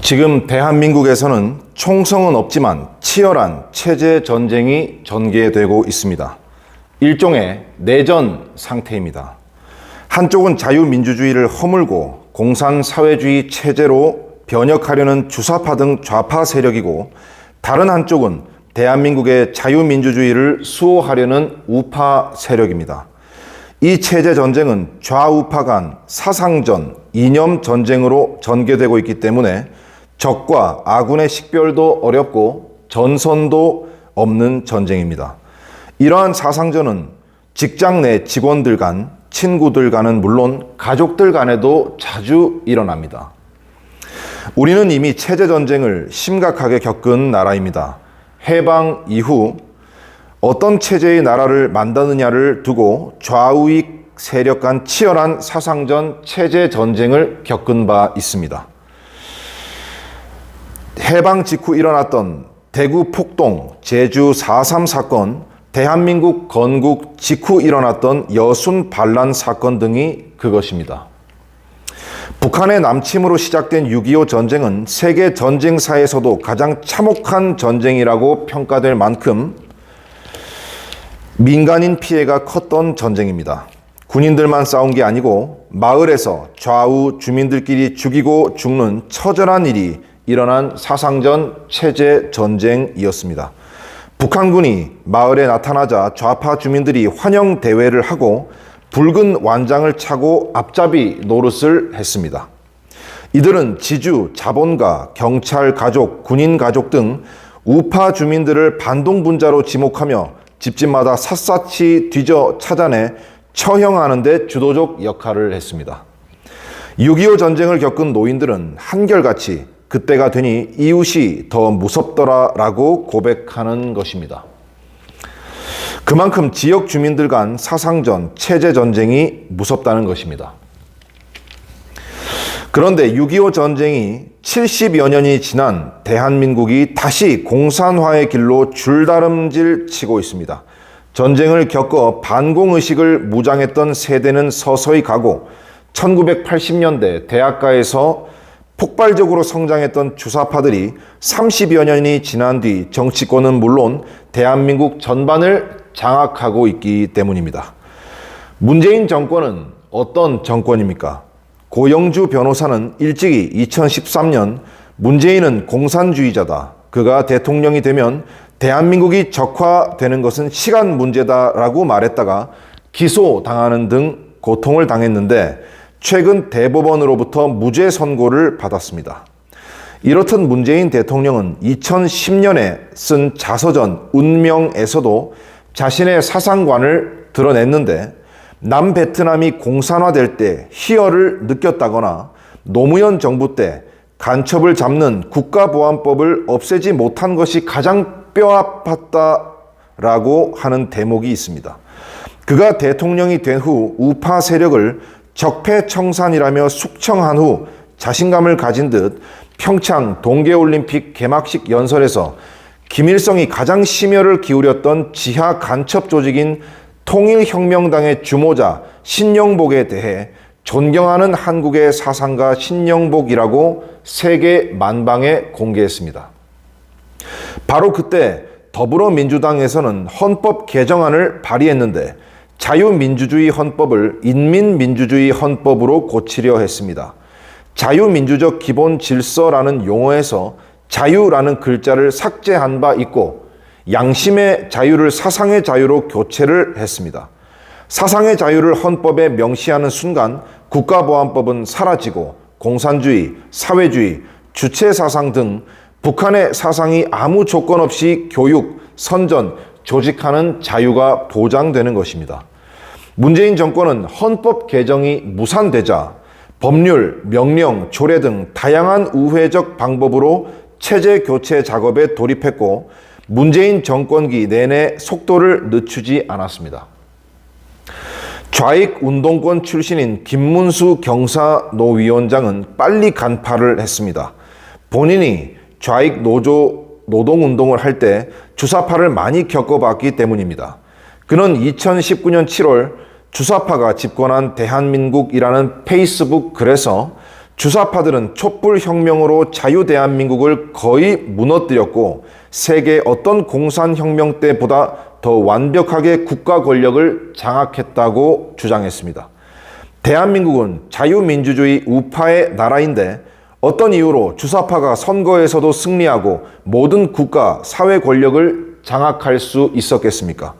지금 대한민국에서는 총성은 없지만 치열한 체제 전쟁이 전개되고 있습니다. 일종의 내전 상태입니다. 한쪽은 자유민주주의를 허물고 공산사회주의 체제로 변혁하려는 주사파 등 좌파 세력이고, 다른 한쪽은 대한민국의 자유민주주의를 수호하려는 우파 세력입니다. 이 체제 전쟁은 좌우파 간 사상전, 이념 전쟁으로 전개되고 있기 때문에 적과 아군의 식별도 어렵고 전선도 없는 전쟁입니다. 이러한 사상전은 직장 내 직원들 간, 친구들 간은 물론 가족들 간에도 자주 일어납니다. 우리는 이미 체제 전쟁을 심각하게 겪은 나라입니다. 해방 이후 어떤 체제의 나라를 만드느냐를 두고 좌우익 세력 간 치열한 사상전, 체제 전쟁을 겪은 바 있습니다. 해방 직후 일어났던 대구 폭동, 제주 4.3 사건, 대한민국 건국 직후 일어났던 여순 반란 사건 등이 그것입니다. 북한의 남침으로 시작된 6.25 전쟁은 세계 전쟁사에서도 가장 참혹한 전쟁이라고 평가될 만큼 민간인 피해가 컸던 전쟁입니다. 군인들만 싸운 게 아니고 마을에서 좌우 주민들끼리 죽이고 죽는 처절한 일이 일어난 사상전, 체제 전쟁이었습니다. 북한군이 마을에 나타나자 좌파 주민들이 환영 대회를 하고 붉은 완장을 차고 앞잡이 노릇을 했습니다. 이들은 지주, 자본가, 경찰 가족, 군인 가족 등 우파 주민들을 반동분자로 지목하며 집집마다 샅샅이 뒤져 찾아내 처형하는 데 주도적 역할을 했습니다. 6.25 전쟁을 겪은 노인들은 한결같이 그때가 되니 이웃이 더 무섭더라라고 고백하는 것입니다. 그만큼 지역 주민들 간 사상전, 체제 전쟁이 무섭다는 것입니다. 그런데 6.25 전쟁이 70여 년이 지난 대한민국이 다시 공산화의 길로 줄다름질 치고 있습니다. 전쟁을 겪어 반공의식을 무장했던 세대는 서서히 가고 1980년대 대학가에서 폭발적으로 성장했던 주사파들이 30여 년이 지난 뒤 정치권은 물론 대한민국 전반을 장악하고 있기 때문입니다. 문재인 정권은 어떤 정권입니까? 고영주 변호사는 일찍이 2013년 문재인은 공산주의자다. 그가 대통령이 되면 대한민국이 적화되는 것은 시간 문제다라고 말했다가 기소당하는 등 고통을 당했는데 최근 대법원으로부터 무죄 선고를 받았습니다. 이렇듯 문재인 대통령은 2010년에 쓴 자서전 운명에서도 자신의 사상관을 드러냈는데, 남베트남이 공산화될 때 희열을 느꼈다거나 노무현 정부 때 간첩을 잡는 국가보안법을 없애지 못한 것이 가장 뼈아팠다라고 하는 대목이 있습니다. 그가 대통령이 된 후 우파 세력을 적폐청산이라며 숙청한 후 자신감을 가진 듯 평창 동계올림픽 개막식 연설에서 김일성이 가장 심혈을 기울였던 지하 간첩 조직인 통일혁명당의 주모자 신영복에 대해 존경하는 한국의 사상가 신영복이라고 세계 만방에 공개했습니다. 바로 그때 더불어민주당에서는 헌법 개정안을 발의했는데 자유민주주의 헌법을 인민민주주의 헌법으로 고치려 했습니다. 자유민주적 기본 질서라는 용어에서 자유라는 글자를 삭제한 바 있고, 양심의 자유를 사상의 자유로 교체를 했습니다. 사상의 자유를 헌법에 명시하는 순간 국가보안법은 사라지고 공산주의, 사회주의, 주체사상 등 북한의 사상이 아무 조건 없이 교육, 선전, 조직하는 자유가 보장되는 것입니다. 문재인 정권은 헌법 개정이 무산되자 법률, 명령, 조례 등 다양한 우회적 방법으로 체제 교체 작업에 돌입했고, 문재인 정권기 내내 속도를 늦추지 않았습니다. 좌익 운동권 출신인 김문수 경사노위원장은 빨리 간파를 했습니다. 본인이 좌익 노동운동을 할 때 주사파를 많이 겪어봤기 때문입니다. 그는 2019년 7월 주사파가 집권한 대한민국이라는 페이스북 글에서 주사파들은 촛불혁명으로 자유대한민국을 거의 무너뜨렸고 세계 어떤 공산혁명 때보다 더 완벽하게 국가 권력을 장악했다고 주장했습니다. 대한민국은 자유민주주의 우파의 나라인데 어떤 이유로 주사파가 선거에서도 승리하고 모든 국가, 사회 권력을 장악할 수 있었겠습니까?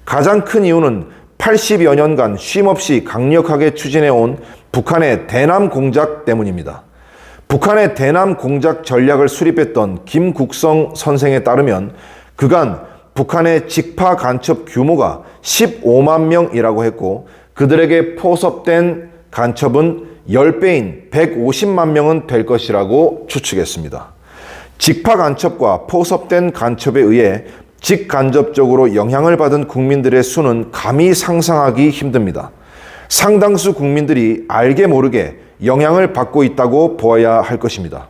가장 큰 이유는 80여 년간 쉼없이 강력하게 추진해온 북한의 대남 공작 때문입니다. 북한의 대남 공작 전략을 수립했던 김국성 선생에 따르면 그간 북한의 직파 간첩 규모가 15만 명이라고 했고 그들에게 포섭된 간첩은 10배인 150만 명은 될 것이라고 추측했습니다. 직파 간첩과 포섭된 간첩에 의해 직간접적으로 영향을 받은 국민들의 수는 감히 상상하기 힘듭니다. 상당수 국민들이 알게 모르게 영향을 받고 있다고 보아야 할 것입니다.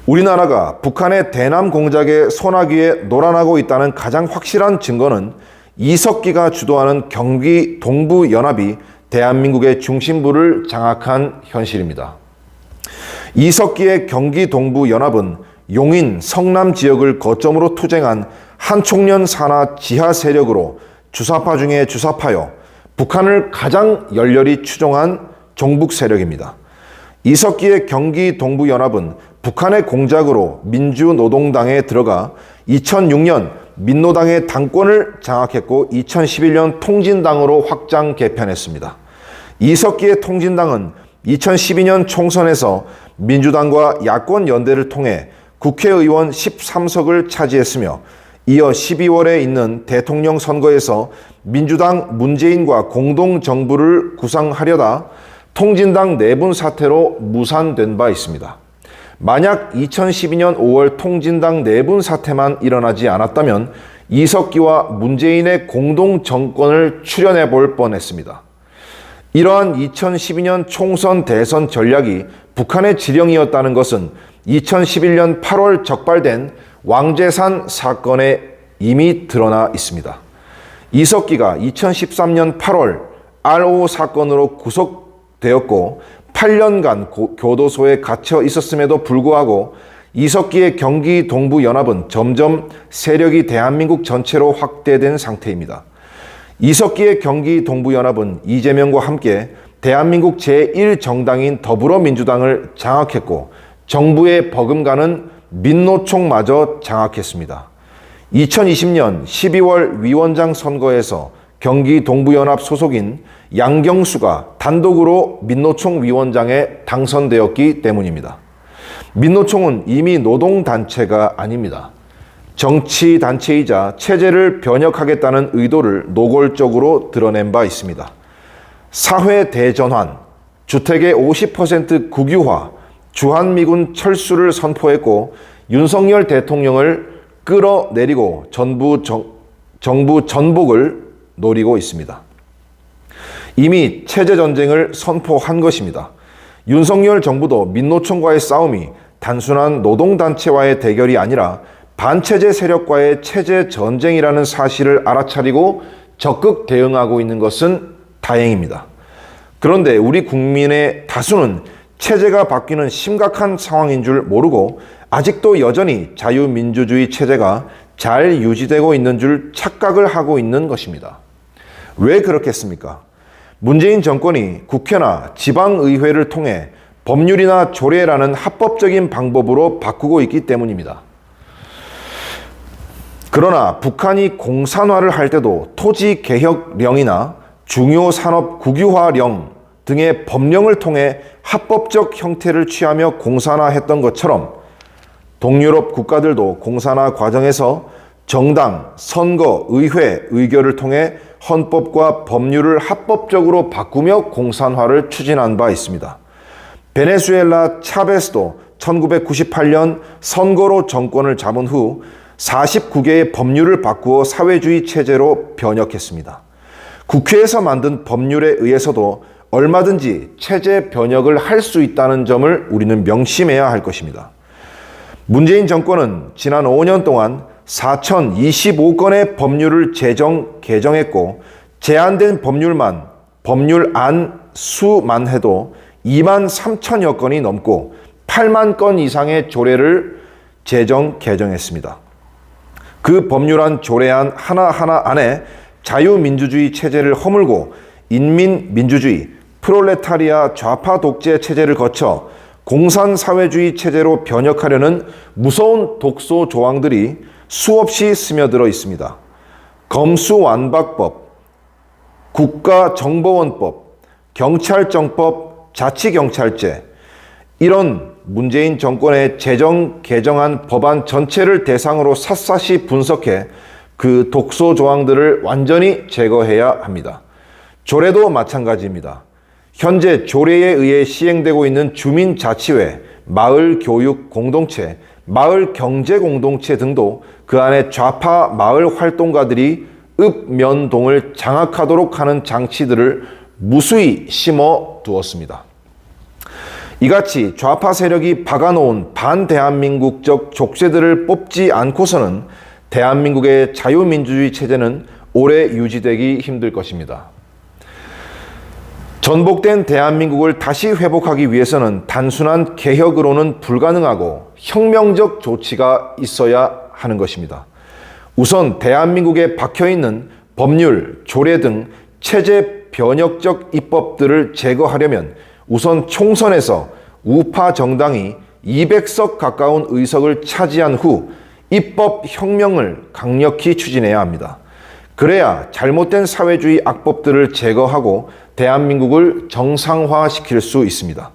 우리나라가 북한의 대남 공작의 소나기에 놀아나고 있다는 가장 확실한 증거는 이석기가 주도하는 경기 동부연합이 대한민국의 중심부를 장악한 현실입니다. 이석기의 경기 동부연합은 용인, 성남 지역을 거점으로 투쟁한 한총련 산하 지하 세력으로 주사파 중에 주사파여 북한을 가장 열렬히 추종한 종북 세력입니다. 이석기의 경기 동부연합은 북한의 공작으로 민주노동당에 들어가 2006년 민노당의 당권을 장악했고 2011년 통진당으로 확장 개편했습니다. 이석기의 통진당은 2012년 총선에서 민주당과 야권 연대를 통해 국회의원 13석을 차지했으며 이어 12월에 있는 대통령 선거에서 민주당 문재인과 공동정부를 구상하려다 통진당 내분 사태로 무산된 바 있습니다. 만약 2012년 5월 통진당 내분 사태만 일어나지 않았다면 이석기와 문재인의 공동정권을 출연해 볼 뻔했습니다. 이러한 2012년 총선 대선 전략이 북한의 지령이었다는 것은 2011년 8월 적발된 왕재산 사건에 이미 드러나 있습니다. 이석기가 2013년 8월 RO 사건으로 구속되었고 8년간 교도소에 갇혀 있었음에도 불구하고 이석기의 경기 동부연합은 점점 세력이 대한민국 전체로 확대된 상태입니다. 이석기의 경기 동부연합은 이재명과 함께 대한민국 제1정당인 더불어민주당을 장악했고 정부에 버금가는 민노총마저 장악했습니다. 2020년 12월 위원장 선거에서 경기 동부연합 소속인 양경수가 단독으로 민노총 위원장에 당선되었기 때문입니다. 민노총은 이미 노동단체가 아닙니다. 정치단체이자 체제를 변혁하겠다는 의도를 노골적으로 드러낸 바 있습니다. 사회 대전환, 주택의 50% 국유화, 주한미군 철수를 선포했고 윤석열 대통령을 끌어내리고 정부 전복을 노리고 있습니다. 이미 체제전쟁을 선포한 것입니다. 윤석열 정부도 민노총과의 싸움이 단순한 노동단체와의 대결이 아니라 반체제 세력과의 체제전쟁이라는 사실을 알아차리고 적극 대응하고 있는 것은 다행입니다. 그런데 우리 국민의 다수는 체제가 바뀌는 심각한 상황인 줄 모르고 아직도 여전히 자유민주주의 체제가 잘 유지되고 있는 줄 착각을 하고 있는 것입니다. 왜 그렇겠습니까? 문재인 정권이 국회나 지방의회를 통해 법률이나 조례라는 합법적인 방법으로 바꾸고 있기 때문입니다. 그러나 북한이 공산화를 할 때도 토지개혁령이나 중요산업 국유화령 등의 법령을 통해 합법적 형태를 취하며 공산화했던 것처럼 동유럽 국가들도 공산화 과정에서 정당, 선거, 의회, 의결을 통해 헌법과 법률을 합법적으로 바꾸며 공산화를 추진한 바 있습니다. 베네수엘라 차베스도 1998년 선거로 정권을 잡은 후 49개의 법률을 바꾸어 사회주의 체제로 변혁했습니다. 국회에서 만든 법률에 의해서도 얼마든지 체제 변혁을 할 수 있다는 점을 우리는 명심해야 할 것입니다. 문재인 정권은 지난 5년 동안 4,025건의 법률을 개정했고 제한된 법률안 수만 해도 2만 3천여 건이 넘고 8만 건 이상의 조례를 개정했습니다. 그 법률안 조례안 하나하나 안에 자유민주주의 체제를 허물고 인민민주주의, 프롤레타리아 좌파 독재 체제를 거쳐 공산사회주의 체제로 변혁하려는 무서운 독소 조항들이 수없이 스며들어 있습니다. 검수완박법, 국가정보원법, 경찰정법, 자치경찰제, 이런 문재인 정권의 재정 개정안 법안 전체를 대상으로 샅샅이 분석해 그 독소 조항들을 완전히 제거해야 합니다. 조례도 마찬가지입니다. 현재 조례에 의해 시행되고 있는 주민자치회, 마을교육공동체, 마을경제공동체 등도 그 안에 좌파 마을 활동가들이 읍면동을 장악하도록 하는 장치들을 무수히 심어 두었습니다. 이같이 좌파 세력이 박아놓은 반대한민국적 족쇄들을 뽑지 않고서는 대한민국의 자유민주주의 체제는 오래 유지되기 힘들 것입니다. 전복된 대한민국을 다시 회복하기 위해서는 단순한 개혁으로는 불가능하고 혁명적 조치가 있어야 하는 것입니다. 우선 대한민국에 박혀있는 법률, 조례 등 체제 변혁적 입법들을 제거하려면 우선 총선에서 우파 정당이 200석 가까운 의석을 차지한 후 입법 혁명을 강력히 추진해야 합니다. 그래야 잘못된 사회주의 악법들을 제거하고 대한민국을 정상화시킬 수 있습니다.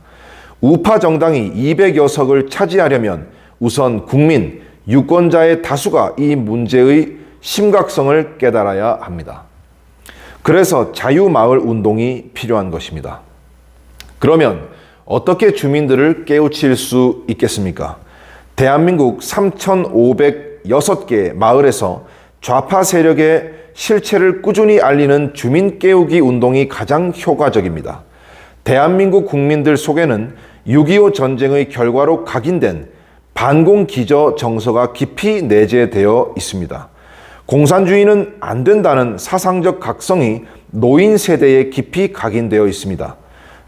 우파 정당이 200여 석을 차지하려면 우선 국민, 유권자의 다수가 이 문제의 심각성을 깨달아야 합니다. 그래서 자유마을 운동이 필요한 것입니다. 그러면 어떻게 주민들을 깨우칠 수 있겠습니까? 대한민국 3,506개 마을에서 좌파 세력의 실체를 꾸준히 알리는 주민 깨우기 운동이 가장 효과적입니다. 대한민국 국민들 속에는 6.25 전쟁의 결과로 각인된 반공기저 정서가 깊이 내재되어 있습니다. 공산주의는 안 된다는 사상적 각성이 노인 세대에 깊이 각인되어 있습니다.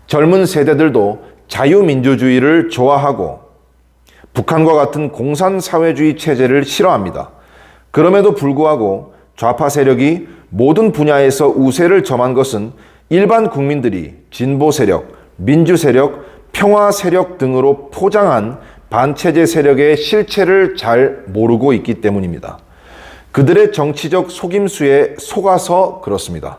젊은 세대들도 자유민주주의를 좋아하고 북한과 같은 공산사회주의 체제를 싫어합니다. 그럼에도 불구하고 좌파 세력이 모든 분야에서 우세를 점한 것은 일반 국민들이 진보 세력, 민주 세력, 평화 세력 등으로 포장한 반체제 세력의 실체를 잘 모르고 있기 때문입니다. 그들의 정치적 속임수에 속아서 그렇습니다.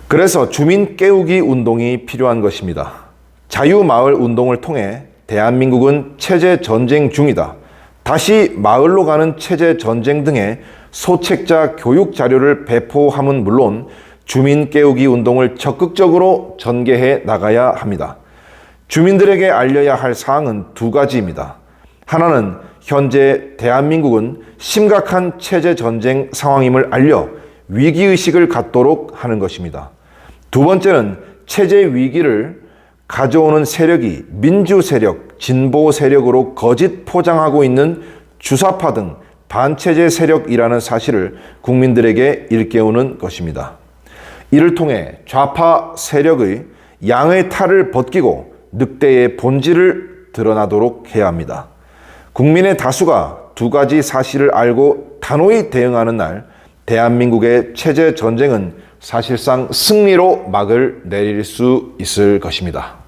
그래서 주민 깨우기 운동이 필요한 것입니다. 자유마을 운동을 통해 대한민국은 체제 전쟁 중이다. 다시 마을로 가는 체제 전쟁 등의 소책자 교육 자료를 배포함은 물론 주민 깨우기 운동을 적극적으로 전개해 나가야 합니다. 주민들에게 알려야 할 사항은 두 가지입니다. 하나는 현재 대한민국은 심각한 체제 전쟁 상황임을 알려 위기의식을 갖도록 하는 것입니다. 두 번째는 체제 위기를 가져오는 세력이 민주 세력, 진보 세력으로 거짓 포장하고 있는 주사파 등 반체제 세력이라는 사실을 국민들에게 일깨우는 것입니다. 이를 통해 좌파 세력의 양의 탈을 벗기고 늑대의 본질을 드러나도록 해야 합니다. 국민의 다수가 두 가지 사실을 알고 단호히 대응하는 날, 대한민국의 체제 전쟁은 사실상 승리로 막을 내릴 수 있을 것입니다.